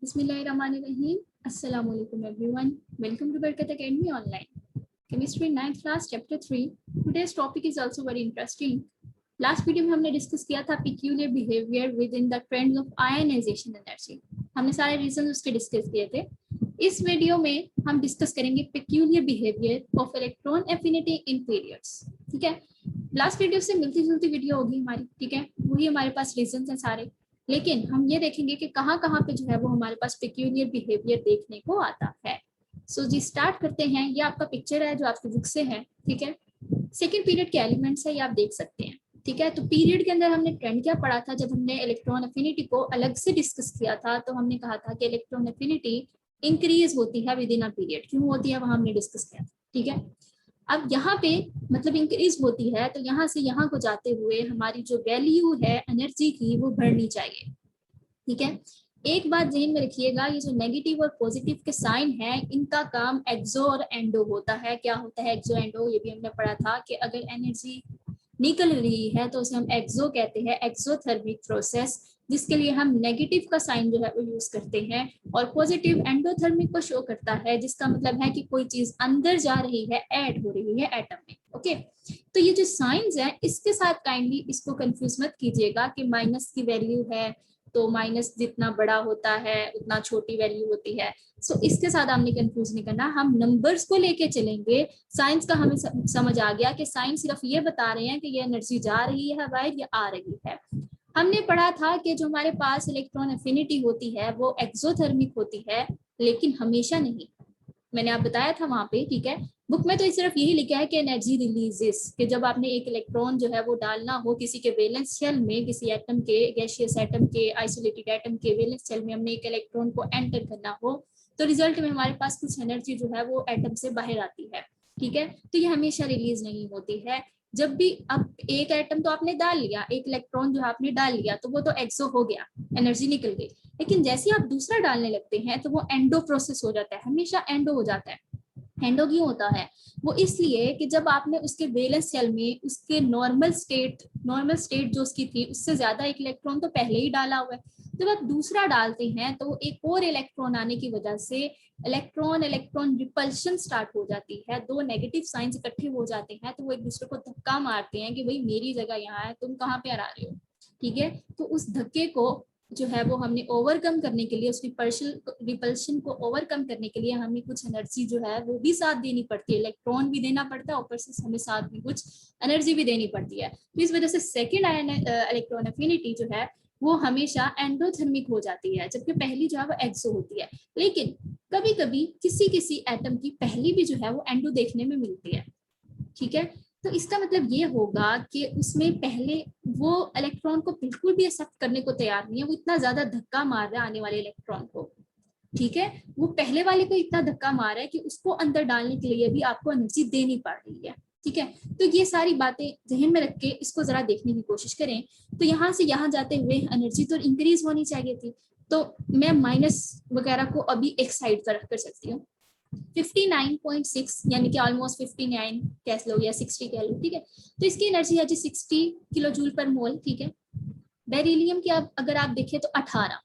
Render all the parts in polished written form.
Bismillahirrahmanirrahim. Assalamu alaikum everyone. Welcome to Barkat Academy Online. Chemistry 9th class chapter 3. Today's topic is also very interesting. Last video में हमने discuss किया था peculiar behavior within the trends of ionization energy. हमने सारे reason उसके discuss किए थे. इस वीडियो में हम डिस्कस करेंगे peculiar behavior of electron affinity in periods. ठीक है, लास्ट वीडियो से मिलती जुलती वीडियो होगी हमारी. ठीक है, वही हमारे पास रीजन हैं सारे, लेकिन हम ये देखेंगे कि कहाँ कहाँ पे जो है वो हमारे पास पेक्यूलियर बिहेवियर देखने को आता है. सो जी स्टार्ट करते हैं. ये आपका पिक्चर है जो आपकी बुक से है. ठीक है, सेकंड पीरियड के एलिमेंट्स है, ये आप देख सकते हैं. ठीक है, तो पीरियड के अंदर हमने ट्रेंड क्या पढ़ा था. जब हमने इलेक्ट्रॉन एफिनिटी को अलग से डिस्कस किया था तो हमने कहा था कि इलेक्ट्रॉन एफिनिटी इंक्रीज होती है विद इन अ पीरियड. क्यों होती है वहां हमने डिस्कस किया था. ठीक है, अब यहाँ पे मतलब इंक्रीज होती है तो यहाँ से यहाँ को जाते हुए हमारी जो वैल्यू है एनर्जी की वो बढ़नी चाहिए. ठीक है, एक बात ध्यान में रखिएगा, ये जो नेगेटिव और पॉजिटिव के साइन है इनका काम एक्सो और एंडो होता है. क्या होता है एक्सो एंडो, ये भी हमने पढ़ा था कि अगर एनर्जी निकल रही है तो उसे हम एक्सो कहते हैं, एक्सोथर्मिक प्रोसेस, जिसके लिए हम नेगेटिव का साइन जो है वो यूज करते हैं, और पॉजिटिव एंडोथर्मिक को शो करता है, जिसका मतलब है कि कोई चीज अंदर जा रही है, ऐड हो रही है एटम में. ओके, तो ये जो साइंस है इसके साथ काइंडली इसको कंफ्यूज मत कीजिएगा कि माइनस की वैल्यू है तो माइनस जितना बड़ा होता है उतना छोटी वैल्यू होती है. सो इसके साथ हमने कंफ्यूज नहीं करना, हम नंबर्स को लेके चलेंगे. साइंस का हमें समझ आ गया कि साइंस सिर्फ ये बता रहे हैं कि ये एनर्जी जा रही है बाहर या आ रही है. हमने पढ़ा था कि जो हमारे पास इलेक्ट्रॉन एफिनिटी होती है वो एक्सोथर्मिक होती है, लेकिन हमेशा नहीं. मैंने आप बताया था वहां पे. ठीक है, बुक में तो सिर्फ यही लिखा है कि एनर्जी रिलीजेस, कि जब आपने एक इलेक्ट्रॉन जो है वो डालना हो किसी के वैलेंस शेल में, किसी एटम के, गैसियस एटम के, आइसोलेटेड एटम के वैलेंस शेल में हमने एक इलेक्ट्रॉन को एंटर करना हो तो रिजल्ट में हमारे पास कुछ एनर्जी जो है वो एटम से बाहर आती है. ठीक है, तो ये हमेशा रिलीज नहीं होती है. जब भी अब एक एटम तो आपने डाल लिया, एक इलेक्ट्रॉन जो आपने डाल लिया तो वो तो एक्सो हो गया, एनर्जी निकल गई, लेकिन जैसे आप दूसरा डालने लगते हैं तो वो एंडो प्रोसेस हो जाता है. हमेशा एंडो हो जाता है. एंडो क्यों होता है, वो इसलिए कि जब आपने उसके वैलेंस शेल में उसके नॉर्मल स्टेट जो उसकी थी उससे ज्यादा एक इलेक्ट्रॉन तो पहले ही डाला हुआ है, जब आप दूसरा डालते हैं तो एक और इलेक्ट्रॉन आने की वजह से इलेक्ट्रॉन इलेक्ट्रॉन रिपल्शन स्टार्ट हो जाती है. दो नेगेटिव साइंस इकट्ठे हो जाते हैं तो वो एक दूसरे को धक्का मारते हैं कि भाई मेरी जगह यहाँ है, तुम कहाँ पे आ रहे हो. ठीक है, तो उस धक्के को जो है वो हमने ओवरकम करने के लिए, उसकी रिपल्शन को ओवरकम करने के लिए हमें कुछ एनर्जी जो है वो भी साथ देनी पड़ती है. इलेक्ट्रॉन भी देना पड़ता है, ऊपर से हमें साथ में कुछ एनर्जी भी देनी पड़ती है. तो इस वजह से सेकेंड इलेक्ट्रॉन एफिनिटी जो है वो हमेशा एंडोथर्मिक हो जाती है, जबकि पहली जो है वो एक्सो होती है. लेकिन कभी कभी किसी किसी एटम की पहली भी जो है वो एंडो देखने में मिलती है. ठीक है, तो इसका मतलब ये होगा कि उसमें पहले वो इलेक्ट्रॉन को बिल्कुल भी एक्सेप्ट करने को तैयार नहीं है, वो इतना ज्यादा धक्का मार रहा है आने वाले इलेक्ट्रॉन को. ठीक है, वो पहले वाले को इतना धक्का मार रहा है कि उसको अंदर डालने के लिए भी आपको एनर्जी देनी पड़ रही है. ठीक है, तो ये सारी बातें ध्यान में रख के इसको जरा देखने की कोशिश करें. तो यहाँ से यहाँ जाते हुए एनर्जी तो इंक्रीज होनी चाहिए थी, तो मैं माइनस वगैरह को अभी एक साइड पर रख कर सकती हूँ. 59.6 यानी कि ऑलमोस्ट 59 कह लो या 60 कह लो. ठीक है, तो इसकी एनर्जी है जी 60 किलो जूल पर मोल. ठीक है, बेरिलियम की अगर आप देखें तो 18,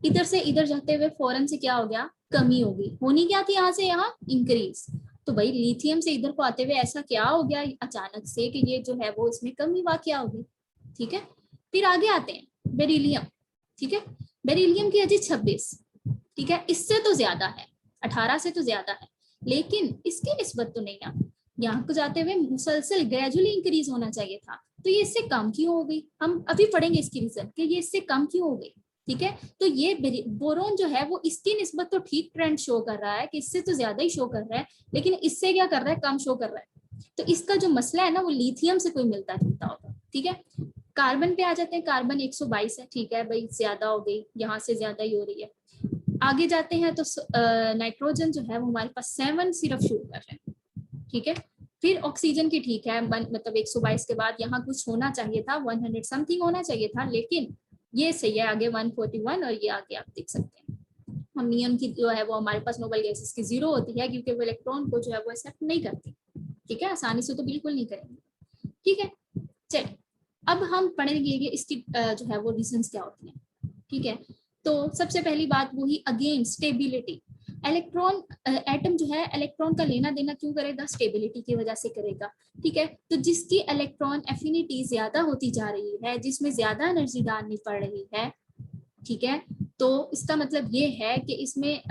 इधर से इधर जाते हुए फौरन से क्या हो गया, कमी हो गई. होनी क्या थी यहाँ से यहाँ, इंक्रीज. तो भाई लिथियम से इधर को आते हुए ऐसा क्या हो गया अचानक से कि ये जो है वो इसमें कमी वाकया हो गई. ठीक है, फिर आगे आते हैं बेरिलियम. ठीक है, बेरिलियम की है जी 26. ठीक है, इससे तो ज्यादा है, 18 से तो ज्यादा है, लेकिन इसकी निस्बत तो नहीं है. यहाँ को जाते हुए मुसलसल ग्रेजुअली इंक्रीज होना चाहिए था, तो ये इससे कम क्यों हो गई. हम अभी पढ़ेंगे इसकी रीजन कि ये इससे कम क्यों हो गई. ठीक है, तो ये बोरोन जो है वो इसकी निस्बत तो ठीक ट्रेंड शो कर रहा है कि इससे तो ज्यादा ही शो कर रहा है, लेकिन इससे क्या कर रहा है, कम शो कर रहा है. तो इसका जो मसला है ना वो लिथियम से कोई मिलता जुलता होगा. ठीक है, कार्बन पे आ जाते हैं. कार्बन 122 है. ठीक है भाई, ज्यादा हो गई, यहाँ से ज्यादा ही हो रही है. आगे जाते हैं तो नाइट्रोजन जो है वो हमारे पास 7 सिर्फ शो कर रहे हैं. ठीक है, फिर ऑक्सीजन की ठीक है, मतलब 122 के बाद यहाँ कुछ होना चाहिए था, 100 समथिंग होना चाहिए था, लेकिन ये सही है आगे 141, और ये आगे आप देख सकते हैं. नियन की जो है वो हमारे पास नोबल गैसेस की 0 होती है, क्योंकि वो इलेक्ट्रॉन को जो है वो एक्सेप्ट नहीं करती. ठीक है, आसानी से तो बिल्कुल नहीं करेंगे. ठीक है, चलिए अब हम पढ़ेंगे इसकी जो है वो रीजंस क्या होती हैं. ठीक है, तो सबसे पहली बात वही अगेन स्टेबिलिटी। इलेक्ट्रॉन एटम जो है इलेक्ट्रॉन का लेना देना क्यों करेगा, स्टेबिलिटी की वजह से करेगा। ठीक है, तो जिसकी इलेक्ट्रॉन एफिनिटी ज्यादा होती जा रही है, जिसमें ज्यादा एनर्जी डालनी पड़ रही है, ठीक है, तो इसका मतलब ये है कि इसमें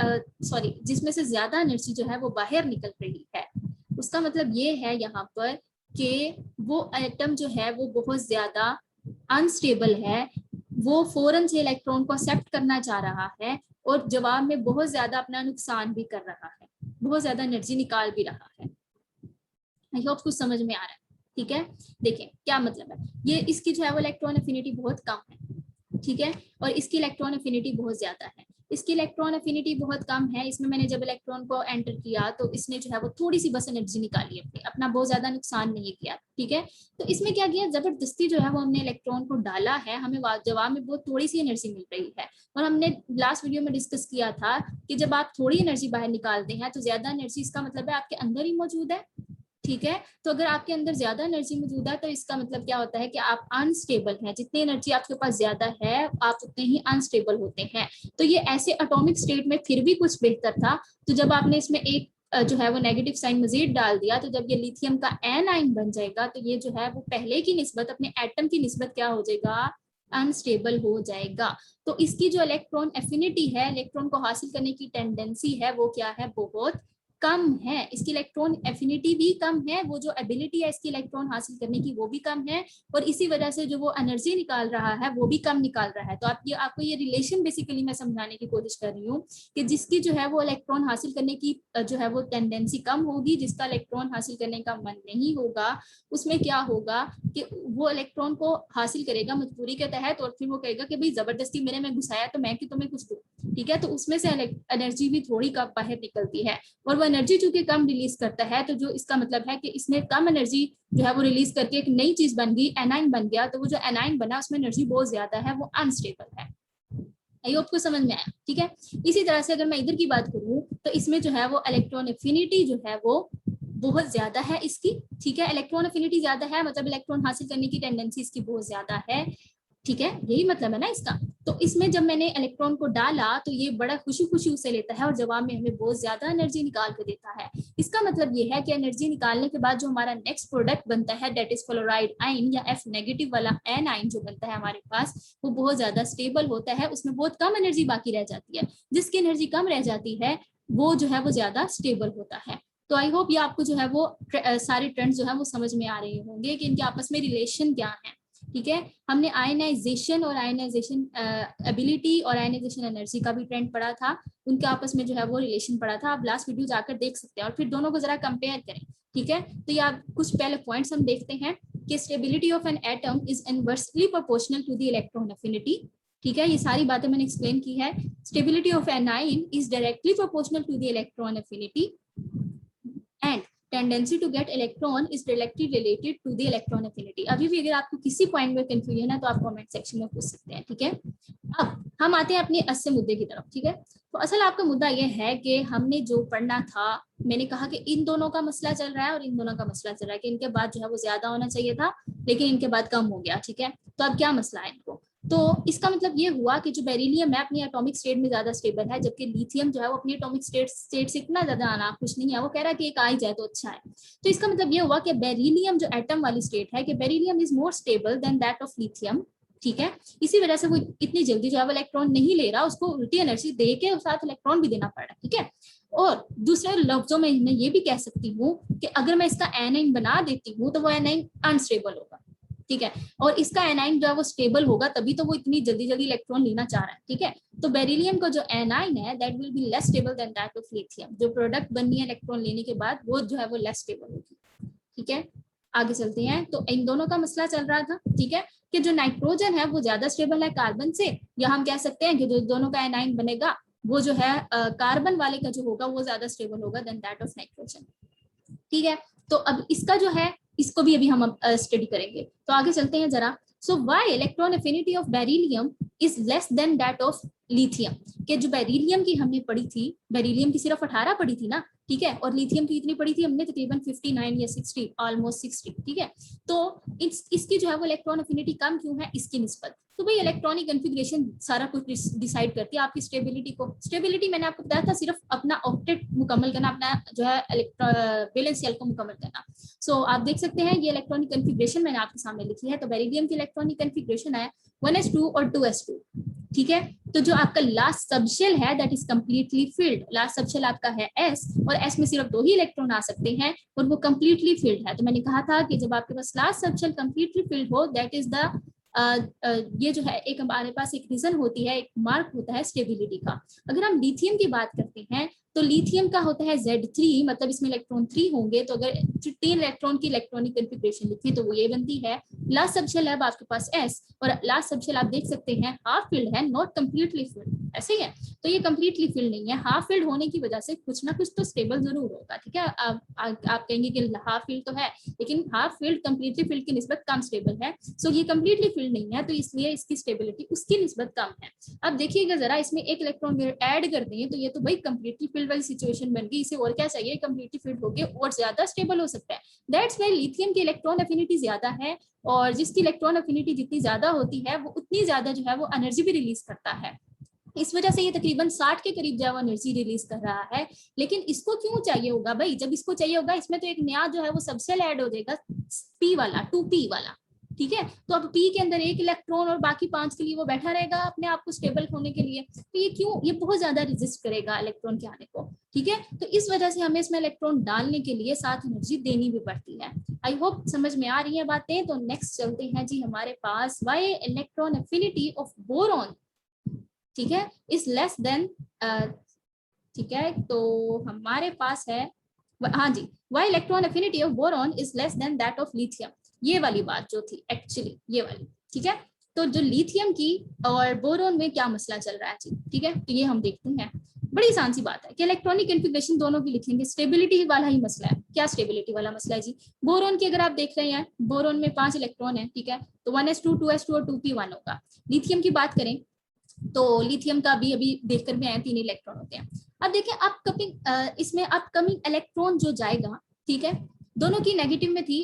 जिसमें से ज्यादा एनर्जी जो है वो बाहर निकल रही है, उसका मतलब ये है यहाँ पर कि वो एटम जो है वो बहुत ज्यादा अनस्टेबल है, वो फौरन से इलेक्ट्रॉन को एक्सेप्ट करना चाह रहा है और जवाब में बहुत ज्यादा अपना नुकसान भी कर रहा है, बहुत ज्यादा एनर्जी निकाल भी रहा है। आई होप कुछ समझ में आ रहा है। ठीक है, देखिए क्या मतलब है, ये इसकी जो है वो इलेक्ट्रॉन एफिनिटी बहुत कम है, ठीक है, और इसकी इलेक्ट्रॉन एफिनिटी बहुत ज्यादा है। इसकी इलेक्ट्रॉन एफिनिटी बहुत कम है, इसमें मैंने जब इलेक्ट्रॉन को एंटर किया तो इसने जो है वो थोड़ी सी बस एनर्जी निकाली अपना बहुत ज्यादा नुकसान नहीं किया। ठीक है, तो इसमें क्या किया, जबरदस्ती जो है वो हमने इलेक्ट्रॉन को डाला है, हमें जवाब में बहुत थोड़ी सी एनर्जी मिल रही है। और हमने लास्ट वीडियो में डिस्कस किया था कि जब आप थोड़ी एनर्जी बाहर निकालते हैं तो ज्यादा एनर्जी इसका मतलब है आपके अंदर ही मौजूद है। ठीक है, तो अगर आपके अंदर ज्यादा एनर्जी मौजूद है तो इसका मतलब क्या होता है कि आप अनस्टेबल हैं, जितनी एनर्जी आपके पास ज्यादा है आप उतने ही अनस्टेबल होते हैं। तो ये ऐसे एटॉमिक स्टेट में फिर भी कुछ बेहतर था, तो जब आपने इसमें एक जो है वो नेगेटिव साइन मजीद डाल दिया तो जब ये लिथियम का एनाइन बन जाएगा तो ये जो है वो पहले की निस्बत अपने एटम की निस्बत क्या हो जाएगा, अनस्टेबल हो जाएगा। तो इसकी जो इलेक्ट्रॉन एफिनिटी है, इलेक्ट्रॉन को हासिल करने की टेंडेंसी है, वो क्या है, बहुत कम है। इसकी इलेक्ट्रॉन एफिनिटी भी कम है, वो जो एबिलिटी है इसकी इलेक्ट्रॉन हासिल करने की वो भी कम है, और इसी वजह से जो वो एनर्जी निकाल रहा है वो भी कम निकाल रहा है। तो आपको ये रिलेशन बेसिकली मैं समझाने की कोशिश कर रही हूँ कि जिसकी जो है वो इलेक्ट्रॉन हासिल करने की जो है वो टेंडेंसी कम होगी, जिसका इलेक्ट्रॉन हासिल करने का मन नहीं होगा, उसमें क्या होगा कि वो इलेक्ट्रॉन को हासिल करेगा मजबूरी के तहत, और फिर वो कहेगा कि भाई जबरदस्ती मेरे में घुसाया तो मैं कि तुम्हें कुछ दूं। ठीक है, तो उसमें से एनर्जी भी थोड़ी कम बाहर निकलती है, और वो एनर्जी चूंकि कम रिलीज करता है तो जो इसका मतलब है कि इसने कम एनर्जी जो है वो रिलीज करके एक नई चीज बन गई, एनाइन बन गया, तो वो जो एनाइन बना उसमें एनर्जी बहुत ज्यादा है, वो अनस्टेबल है। आई होप को समझ में आया। ठीक है, इसी तरह से अगर मैं इधर की बात करूं तो इसमें जो है वो इलेक्ट्रॉन एफिनिटी जो है वो बहुत ज्यादा है इसकी। ठीक है, इलेक्ट्रॉन एफिनिटी ज्यादा है मतलब इलेक्ट्रॉन हासिल करने की टेंडेंसी इसकी बहुत ज्यादा है। ठीक है, यही मतलब है ना इसका। तो इसमें जब मैंने इलेक्ट्रॉन को डाला तो ये बड़ा खुशी खुशी उसे लेता है और जवाब में हमें बहुत ज्यादा एनर्जी निकाल के देता है। इसका मतलब ये है कि एनर्जी निकालने के बाद जो हमारा नेक्स्ट प्रोडक्ट बनता है दैट इज फ्लोराइड आयन या F नेगेटिव वाला एन आयन जो बनता है हमारे पास, वो बहुत ज्यादा स्टेबल होता है, उसमें बहुत कम एनर्जी बाकी रह जाती है। जिसकी एनर्जी कम रह जाती है वो जो है वो ज्यादा स्टेबल होता है। तो आई होप ये आपको जो है वो सारे ट्रेंड्स जो है वो समझ में आ रहे होंगे कि इनके आपस में रिलेशन क्या है। ठीक है, हमने आयनाइजेशन और आयनाइजेशन एबिलिटी और आयनाइजेशन एनर्जी का भी ट्रेंड पढ़ा था, उनके आपस में जो है वो रिलेशन पढ़ा था, आप लास्ट वीडियो जाकर देख सकते हैं और फिर दोनों को जरा कंपेयर करें। ठीक है, तो ये आप कुछ पहले पॉइंट्स हम देखते हैं कि stability of an atom is inversely proportional to the electron affinity. ठीक है, ये सारी बातें मैंने एक्सप्लेन की है। Stability of an ion is directly proportional to the electron affinity and tendency to get electron is directly related to the electron affinity। अभी भी अगर आपको किसी पॉइंट में कंफ्यूजन है तो आप कमेंट सेक्शन में पूछ सकते हैं। ठीक है, अब हम आते हैं अपने असल मुद्दे की तरफ। ठीक है, तो असल आपका मुद्दा यह है कि हमने जो पढ़ना था, मैंने कहा कि इन दोनों का मसला चल रहा है और इन दोनों का मसला चल रहा है कि इनके बाद जो है वो ज्यादा होना चाहिए था लेकिन इनके बाद कम हो गया। ठीक है, तो अब क्या मसला है इनको, तो इसका मतलब ये हुआ कि जो बेरिलियम है अपनी एटॉमिक स्टेट में ज्यादा स्टेबल है, जबकि लिथियम जो है वो अपनी एटॉमिक स्टेट से इतना ज्यादा आना खुश नहीं है, वो कह रहा है कि एक आ ही जाए तो अच्छा है। तो इसका मतलब ये हुआ कि बेरिलियम जो एटम वाली स्टेट है कि beryllium is more stable then that of lithium. ठीक है, इसी वजह से वो इतनी जल्दी जो है वो इलेक्ट्रॉन नहीं ले रहा, उसको उल्टी एनर्जी दे के साथ इलेक्ट्रॉन भी देना पड़ रहा है। ठीक है, और दूसरे लफ्जों में मैं ये भी कह सकती हूँ कि अगर मैं इसका एनाइन बना देती हूँ तो वो एनाइन अनस्टेबल होगा। ठीक है, और इसका एनाइन जो है वो स्टेबल होगा, तभी तो वो इतनी जल्दी जल्दी इलेक्ट्रॉन लेना चाह रहा है। ठीक है, तो बेरिलियम का जो एनाइन है that will be less stable then that of lithium. जो प्रोडक्ट बननी है इलेक्ट्रॉन लेने के बाद वो जो है वो लेस स्टेबल होगी। ठीक है, आगे चलते हैं। तो इन दोनों का मसला चल रहा था। ठीक है, कि जो नाइट्रोजन है वो ज्यादा स्टेबल है कार्बन से, या हम कह सकते हैं कि जो दोनों का एनाइन बनेगा वो जो है कार्बन वाले का जो होगा वो ज्यादा स्टेबल होगा देन दैट ऑफ नाइट्रोजन। ठीक है, तो अब इसका जो है इसको भी अभी हम स्टडी करेंगे। तो आगे चलते हैं जरा। So why electron affinity of beryllium is less than that of lithium. कि जो बेरिलियम की हमने पढ़ी थी, बेरिलियम की सिर्फ 18 पढ़ी थी ना, ठीक है, और लिथियम की कितनी पड़ी थी हमने, तकरीबन 59 या 60, ऑलमोस्ट 60, ठीक है। तो इसकी जो है वो इलेक्ट्रॉन अफिनिटी कम क्यों है इसकी निस्बत। तो भाई इलेक्ट्रॉनिक कॉन्फ़िगरेशन सारा कुछ डिसाइड करती है आपकी स्टेबिलिटी को। स्टेबिलिटी मैंने आपको बताया था सिर्फ अपना ऑक्टेट मुकम्मल करना, अपना जो है वैलेंस शेल को मुकम्मल करना। सो आप देख सकते हैं ये इलेक्ट्रॉनिक कॉन्फ़िगरेशन मैंने आपके सामने लिखी है। तो बेरिलियम की इलेक्ट्रॉनिक कॉन्फ़िगरेशन है 1s2 और 2s2, ठीक है। तो जो आपका लास्ट सबशेल है that is completely filled, last subshell आपका है S, और S में सिर्फ 2 ही इलेक्ट्रॉन आ सकते हैं और वो कंप्लीटली फिल्ड है। तो मैंने कहा था कि जब आपके पास लास्ट सबशेल कंप्लीटली फिल्ड हो दैट इज द ये जो है एक हमारे पास एक रीजन होती है, एक मार्क होता है स्टेबिलिटी का। अगर हम लिथियम की बात करते हैं तो लिथियम का होता है Z3, मतलब इसमें इलेक्ट्रॉन 3 होंगे। तो अगर 3 इलेक्ट्रॉन की इलेक्ट्रॉनिक कॉन्फ़िगरेशन लिखें तो वो ये बनती है। लास्ट सबशेल है आपके पास S, और लास्ट सबशेल आप देख सकते हैं हाफ फिल्ड है, नॉट कंप्लीटली फिल्ड, ऐसे ही है। तो ये कंप्लीटली फिल्ड नहीं है, हाफ फिल्ड होने की वजह से कुछ ना कुछ तो स्टेबल जरूर होगा, ठीक है। आप कहेंगे कि हाफ फिल्ड तो है, लेकिन हाफ फिल्ड कंप्लीटली फिल्ड की निस्बत कम स्टेबल है। सो ये कंप्लीटली फिल्ड नहीं है, तो इसलिए इसकी स्टेबिलिटी उसकी निस्बत कम है। अब देखिएगा जरा, इसमें एक इलेक्ट्रॉन ऐड कर दें तो ये तो भाई कंप्लीटली फिल्ड वाली सिचुएशन बन गई। इसे और क्या चाहिए, कंप्लीटली फिल्ड होके और ज्यादा स्टेबल हो सकता है। दैट्स व्हाई लिथियम की इलेक्ट्रॉन अफिनिटी ज्यादा है, और जिसकी इलेक्ट्रॉन अफिनिटी जितनी ज्यादा होती है वो उतनी ज्यादा जो है वो एनर्जी भी रिलीज करता है। इस वजह से ये तकरीबन 60 के करीब जो है वो एनर्जी रिलीज कर रहा है। लेकिन इसको क्यों चाहिए होगा भाई, जब इसको चाहिए होगा इसमें तो एक नया जो है वो सबसेल ऐड हो जाएगा, P वाला, 2p वाला, ठीक है। तो अब P के अंदर एक इलेक्ट्रॉन और बाकी 5 के लिए वो बैठा रहेगा अपने आप को स्टेबल होने के लिए। तो ये क्यों, ये बहुत ज्यादा रेजिस्ट करेगा इलेक्ट्रॉन के आने को, ठीक है। तो इस वजह से हमें इसमें इलेक्ट्रॉन डालने के लिए साथ एनर्जी देनी भी पड़ती है। आई होप समझ में आ रही है बातें। तो नेक्स्ट चलते हैं जी हमारे पास, why electron affinity of boron, ठीक है, इज लेस देन, ठीक है। तो हमारे पास है, हाँ जी, why electron affinity of boron is less than that of lithium, ये वाली बात जो थी एक्चुअली, ये वाली, ठीक है। तो जो लिथियम की और बोरॉन में क्या मसला चल रहा है जी, ठीक है। तो ये हम देखते हैं, बड़ी आसान सी बात है कि इलेक्ट्रॉनिक कॉन्फ़िगरेशन दोनों की लिखेंगे, स्टेबिलिटी वाला ही मसला है। क्या स्टेबिलिटी वाला मसला है जी, बोरॉन की अगर आप देख रहे हैं, बोरॉन में 5 इलेक्ट्रॉन है, ठीक है। तो 1s2 2s2 और 2p1 होगा। लिथियम की बात करें तो लिथियम का भी अभी देखकर में आया 3 इलेक्ट्रॉन होते हैं। अब देखिए अपकमिंग, इसमें अपकमिंग इलेक्ट्रॉन जो जाएगा, ठीक है, दोनों की नेगेटिव में थी,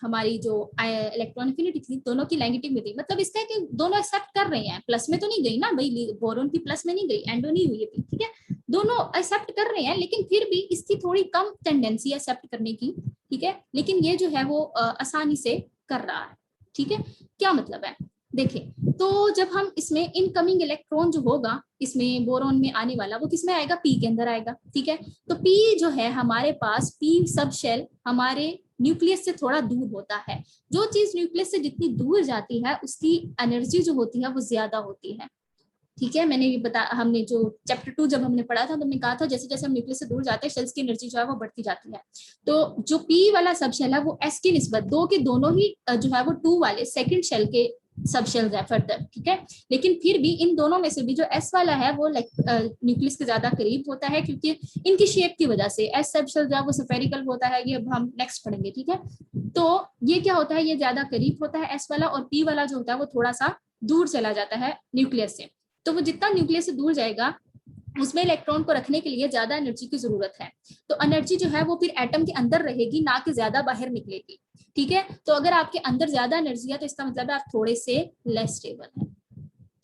हमारी जो इलेक्ट्रॉन अफिनिटी थी दोनों की नेगेटिव में थी। मतलब इसका है कि दोनों एक्सेप्ट कर रहे हैं, प्लस में तो नहीं गई ना भाई, बोरॉन की प्लस में नहीं गई, एंडो नहीं हुई है, ठीक है। दोनों एक्सेप्ट कर रहे हैं, लेकिन फिर भी इसकी थोड़ी कम टेंडेंसी है एक्सेप्ट करने की, ठीक है। लेकिन ये जो है वो आसानी से कर रहा है, ठीक है। क्या मतलब है, देखिए, तो जब हम इसमें इनकमिंग इलेक्ट्रॉन जो होगा इसमें बोरॉन में आने वाला, वो किसमें आएगा, पी के अंदर आएगा, ठीक है। तो पी जो है हमारे पास, पी सब शेल हमारे न्यूक्लियस से थोड़ा दूर होता है। जो चीज न्यूक्लियस से जितनी दूर जाती है उसकी एनर्जी जो होती है वो ज्यादा होती है, ठीक है। मैंने ये हमने जो चैप्टर 2 जब हमने पढ़ा था तो हमने कहा था जैसे जैसे हम न्यूक्लियस से दूर जाते हैं शेल्स की एनर्जी जो है वो बढ़ती जाती है। तो जो पी वाला सब शेल है वो एस की निस्बत, दो के दोनों ही जो है वो 2 वाले सेकंड शेल के सब शेल्स है फर्दर, ठीक है। लेकिन फिर भी इन दोनों में से भी जो एस वाला है वो न्यूक्लियस के ज्यादा करीब होता है, क्योंकि इनकी शेप की वजह से एस सब शेल जो है वो स्फेरिकल होता है। ये अब हम नेक्स्ट पढ़ेंगे, ठीक है। तो ये क्या होता है, ये ज्यादा करीब होता है एस वाला, और पी वाला जो होता है वो थोड़ा सा दूर चला जाता है न्यूक्लियस से। तो वो जितना न्यूक्लियस से दूर जाएगा उसमें इलेक्ट्रॉन को रखने के लिए ज्यादा एनर्जी की जरूरत है। तो एनर्जी जो है वो फिर एटम के अंदर रहेगी, ना कि ज्यादा बाहर निकलेगी, ठीक है। तो अगर आपके अंदर ज्यादा एनर्जी है तो इसका मतलब है आप थोड़े से लेस स्टेबल है,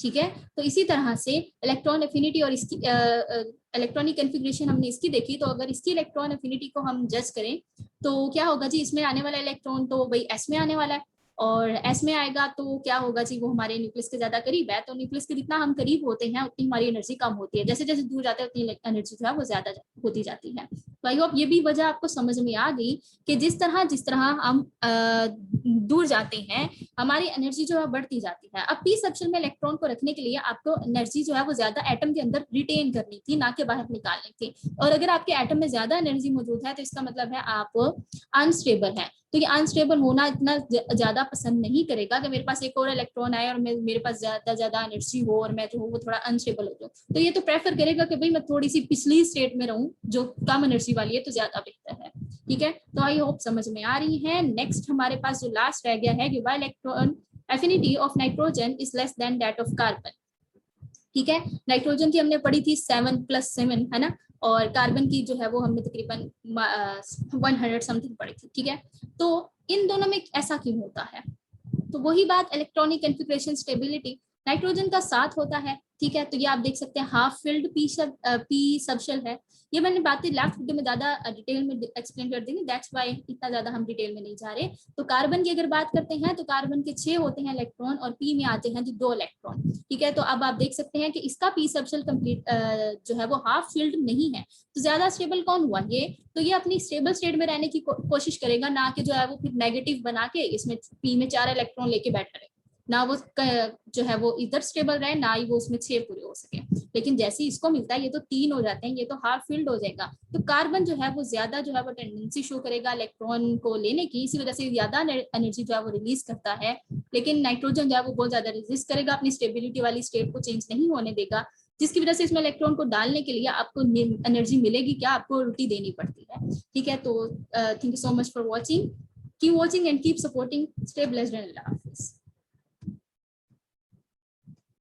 ठीक है। तो इसी तरह से इलेक्ट्रॉन एफिनिटी और इसकी इलेक्ट्रॉनिक कॉन्फ़िगरेशन हमने इसकी देखी। तो अगर इसकी इलेक्ट्रॉन एफिनिटी को हम जज करें तो क्या होगा जी, इसमें आने वाला इलेक्ट्रॉन तो भाई एस में आने वाला है, और एस में आएगा तो क्या होगा जी, वो हमारे न्यूक्लियस के ज्यादा करीब है। तो न्यूक्लियस के जितना हम करीब होते हैं उतनी हमारी एनर्जी कम होती है, जैसे जैसे दूर जाते हैं उतनी एनर्जी जो है वो ज्यादा होती जाती है। तो आई होप ये भी वजह आपको समझ में आ गई कि जिस तरह हम दूर जाते हैं हमारी एनर्जी जो है बढ़ती जाती है। अब पी सबशेल में इलेक्ट्रॉन को रखने के लिए आपको एनर्जी जो है वो ज्यादा एटम के अंदर रिटेन करनी थी, ना कि बाहर निकालनी थी। और अगर आपके एटम में ज्यादा एनर्जी मौजूद है तो इसका मतलब है आप अनस्टेबल है। तो ये अनस्टेबल होना इतना ज्यादा पसंद नहीं करेगा कि मेरे पास एक और इलेक्ट्रॉन आए और मेरे पास ज्यादा एनर्जी हो और मैं जो हूँ वो थोड़ा अनस्टेबल हो जाऊँ। तो ये तो प्रेफर करेगा कि भाई मैं थोड़ी सी पिछली स्टेट में रहूँ जो कम एनर्जी वाली है, तो ज्यादा बेहतर है, ठीक है। तो आई होप समझ में आ रही है। नेक्स्ट हमारे पास जो लास्ट रह गया है कि why electron affinity of nitrogen is less than that of carbon. ठीक है। नाइट्रोजन की हमने पढ़ी थी 7+7 है ना, और कार्बन की जो है वो हमने तकरीबन 100 समथिंग पढ़ी थी। ठीक है, तो इन दोनों में ऐसा क्यों होता है? तो वही बात, इलेक्ट्रॉनिक कॉन्फ़िगरेशन स्टेबिलिटी, नाइट्रोजन का 7 होता है। ठीक है, तो ये आप देख सकते हैं हाफ फिल्ड पी सबशेल है। ये मैंने बातें लास्ट वीडियो में ज्यादा डिटेल में एक्सप्लेन कर देंगे, दैट्स व्हाई इतना ज्यादा हम डिटेल में नहीं जा रहे। तो कार्बन की अगर बात करते हैं तो कार्बन के 6 होते हैं इलेक्ट्रॉन और पी में आते हैं जो 2 इलेक्ट्रॉन। ठीक है, तो अब आप देख सकते हैं कि इसका पी सबशेल कंप्लीट जो है वो हाफ फिल्ड नहीं है। तो ज्यादा स्टेबल कौन हुआ? ये। तो ये अपनी स्टेबल स्टेट में रहने की कोशिश करेगा, ना कि जो है वो फिर नेगेटिव बना के इसमें पी में 4 इलेक्ट्रॉन लेके बैठा रहे, ना वो जो है वो इधर स्टेबल रहे, ना ही वो उसमें 6 पूरे हो सके। लेकिन जैसे ही इसको मिलता है ये तो 3 हो जाते हैं, ये तो हाफ फिल्ड हो जाएगा। तो कार्बन जो है वो ज्यादा जो है वो टेंडेंसी शो करेगा इलेक्ट्रॉन को लेने की, इसी वजह से ज्यादा एनर्जी जो है वो रिलीज करता है। लेकिन नाइट्रोजन जो है वो बहुत ज्यादा रेजिस्ट करेगा, अपनी स्टेबिलिटी वाली स्टेट को चेंज नहीं होने देगा, जिसकी वजह से इसमें इलेक्ट्रॉन को डालने के लिए आपको एनर्जी मिलेगी क्या? आपको उल्टी देनी पड़ती है। ठीक है, तो thank you so much for watching, keep watching and keep supporting, stay blessed and अल्लाह हाफिज़।